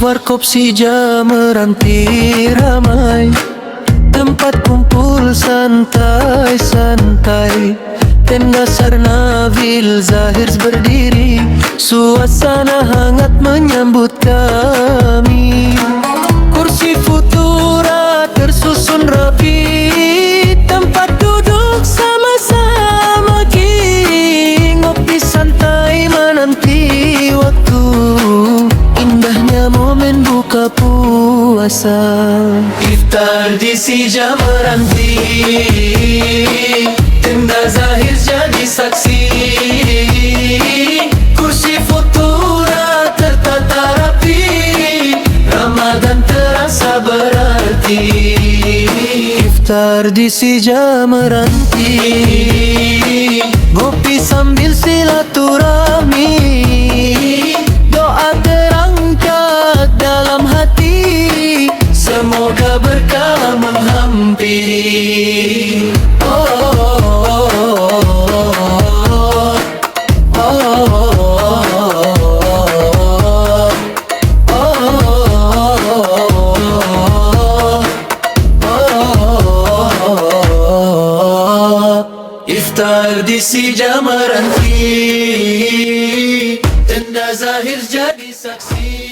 Warkop Sija Meranti ramai, tempat kumpul santai-santai. Tenda Sarnavil Zahirs berdiri, suasana hangat menyambut kami. Kursi Futura tersusun rapi, tempat duduk sama-sama kini. Ngopi santai menanti waktu, indahnya momen buka puasa. Iftar di Sija Meranti, tenda Zahir jadi saksi. Kursi Futura tertata rapi, Ramadan terasa berarti. Iftar di Sija Meranti, ngopi sambil silaturahmi. Doa terangkat dalam hati, semoga berkah menghampiri. Iftar di Sija Meranti, tenda Zahir jadi saksi.